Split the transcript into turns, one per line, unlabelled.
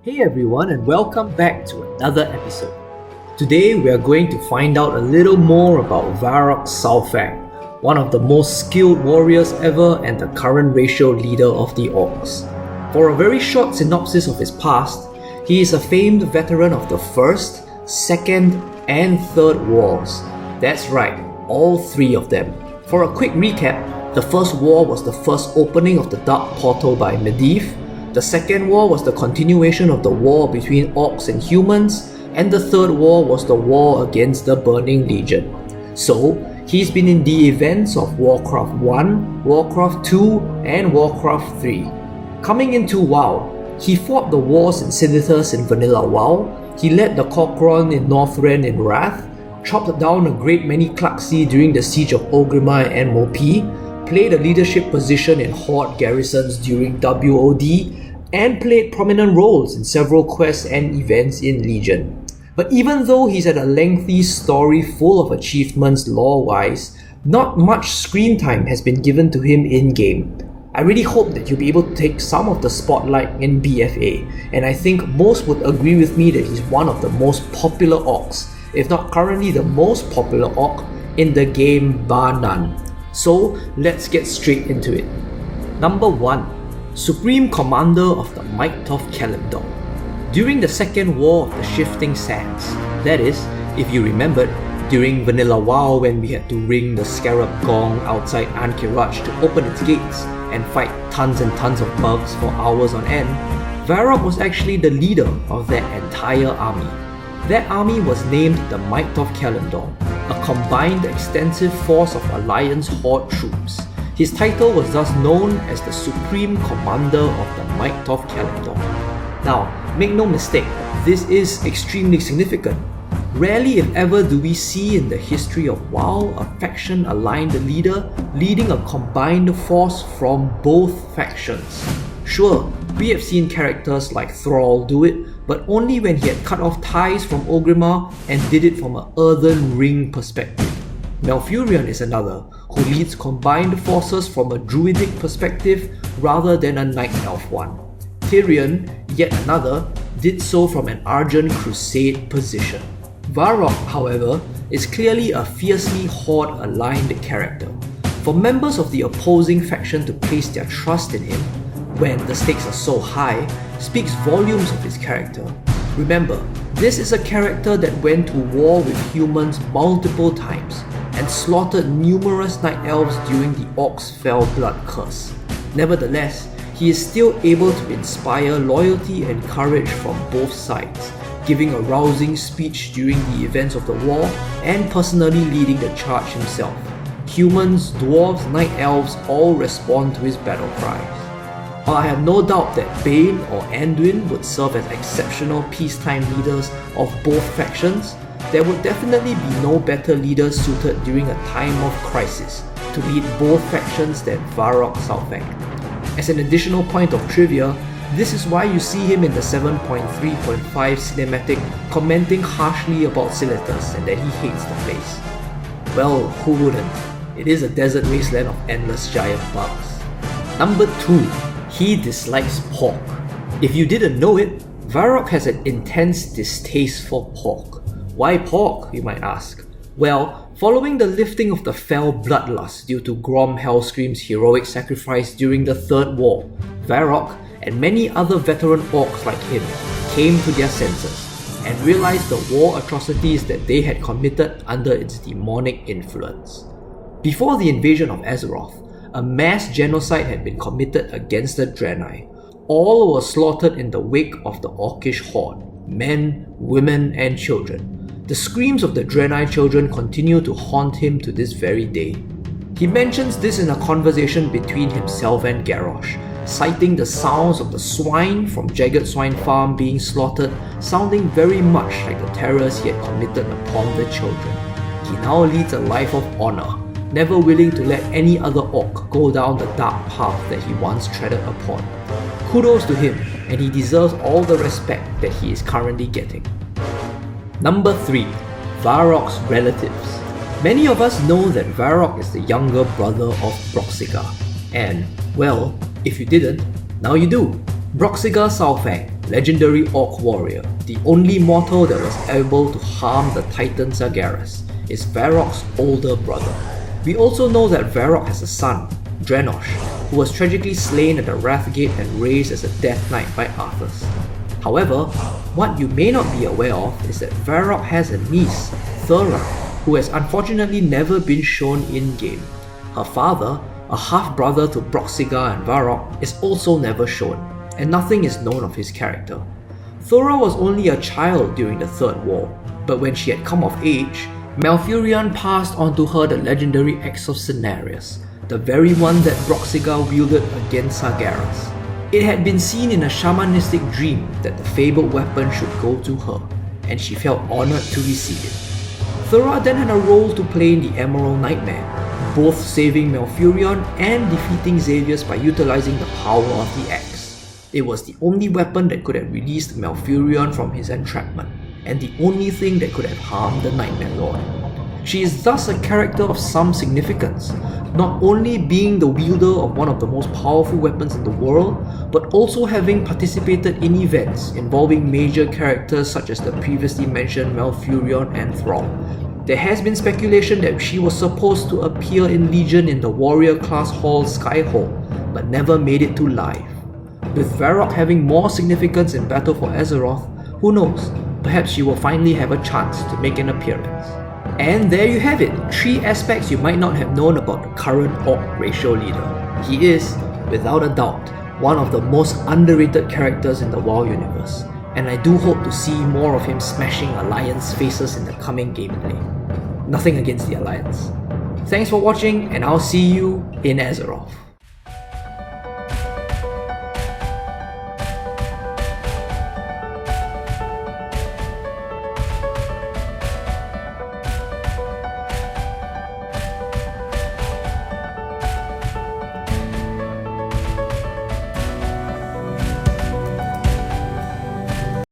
Hey everyone, and welcome back to another episode. Today we are going to find out a little more about Varok Saurfang, one of the most skilled warriors ever and the current racial leader of the Orcs. For a very short synopsis of his past, he is a famed veteran of the First, Second, and Third Wars. That's right, all three of them. For a quick recap, the First War was the first opening of the Dark Portal by Medivh. The Second War was the continuation of the war between Orcs and humans, and the Third War was the war against the Burning Legion. So, he's been in the events of Warcraft 1, Warcraft 2, and Warcraft 3. Coming into WoW, he fought the wars in Sinitas in Vanilla WoW, he led the Cochrane in Northrend in Wrath, chopped down a great many Klaxi during the Siege of Orgrimmar and Mopi, played a leadership position in Horde garrisons during WOD, and played prominent roles in several quests and events in Legion. But even though he's had a lengthy story full of achievements lore-wise, not much screen time has been given to him in-game. I really hope that you'll be able to take some of the spotlight in BFA, and I think most would agree with me that he's one of the most popular Orcs, if not currently the most popular Orc in the game bar none. So let's get straight into it. Number 1. Supreme Commander of the Might of Kalimdor. During the Second War of the Shifting Sands, that is, if you remembered, during Vanilla WoW when we had to ring the Scarab Gong outside Ankiraj to open its gates and fight tons and tons of bugs for hours on end, Varok was actually the leader of that entire army. That army was named the Might of Kalimdor, a combined extensive force of Alliance Horde troops. His title was thus known as the Supreme Commander of the Might of Kalimdor. Now, make no mistake, this is extremely significant. Rarely if ever do we see in the history of WoW a faction-aligned leader leading a combined force from both factions. Sure, we have seen characters like Thrall do it, but only when he had cut off ties from Orgrimmar and did it from an earthen ring perspective. Malfurion is another, who leads combined forces from a druidic perspective rather than a night elf one. Tyrion, yet another, did so from an Argent Crusade position. Varok, however, is clearly a fiercely Horde-aligned character. For members of the opposing faction to place their trust in him, when the stakes are so high, speaks volumes of his character. Remember, this is a character that went to war with humans multiple times and slaughtered numerous night elves during the Orcs' Fell Blood curse. Nevertheless, he is still able to inspire loyalty and courage from both sides, giving a rousing speech during the events of the war and personally leading the charge himself. Humans, dwarves, night elves all respond to his battle cries. While I have no doubt that Bane or Anduin would serve as exceptional peacetime leaders of both factions, there would definitely be no better leader suited during a time of crisis to lead both factions than Varok Saurfang. As an additional point of trivia, this is why you see him in the 7.3.5 cinematic commenting harshly about Sinitas and that he hates the place. Well, who wouldn't? It is a desert wasteland of endless giant bugs. Number 2. He dislikes pork. If you didn't know it, Varok has an intense distaste for pork. Why pork, you might ask? Well, following the lifting of the Fell Bloodlust due to Grom Hellscream's heroic sacrifice during the Third War, Varok and many other veteran Orcs like him came to their senses and realized the war atrocities that they had committed under its demonic influence. Before the invasion of Azeroth, a mass genocide had been committed against the Draenei. All were slaughtered in the wake of the Orcish Horde, men, women, and children. The screams of the Draenei children continue to haunt him to this very day. He mentions this in a conversation between himself and Garrosh, citing the sounds of the swine from Jagged Swine Farm being slaughtered, sounding very much like the terrors he had committed upon the children. He now leads a life of honor, never willing to let any other Orc go down the dark path that he once treaded upon. Kudos to him, and he deserves all the respect that he is currently getting. Number 3. Varok's relatives. Many of us know that Varok is the younger brother of Broxigar, and, well, if you didn't, now you do. Broxigar Saurfang, legendary Orc warrior, the only mortal that was able to harm the Titan Sargeras, is Varok's older brother. We also know that Varok has a son, Drenosh, who was tragically slain at the Wrathgate and raised as a Death Knight by Arthas. However, what you may not be aware of is that Varok has a niece, Thura, who has unfortunately never been shown in-game. Her father, a half-brother to Broxigar and Varok, is also never shown, and nothing is known of his character. Thura was only a child during the Third War, but when she had come of age, Malfurion passed on to her the legendary Axe of Cenarius, the very one that Broxigar wielded against Sargeras. It had been seen in a shamanistic dream that the fabled weapon should go to her, and she felt honoured to receive it. Thura then had a role to play in the Emerald Nightmare, both saving Malfurion and defeating Xavius by utilising the power of the axe. It was the only weapon that could have released Malfurion from his entrapment, and the only thing that could have harmed the Nightmare Lord. She is thus a character of some significance, not only being the wielder of one of the most powerful weapons in the world, but also having participated in events involving major characters such as the previously mentioned Malfurion and Thrall. There has been speculation that she was supposed to appear in Legion in the warrior class hall Skyhold, but never made it to life. With Varok having more significance in battle for Azeroth, who knows, perhaps she will finally have a chance to make an appearance. And there you have it, 3 aspects you might not have known about the current Orc racial leader. He is, without a doubt, one of the most underrated characters in the WoW universe, and I do hope to see more of him smashing Alliance faces in the coming gameplay. Nothing against the Alliance. Thanks for watching, and I'll see you in Azeroth.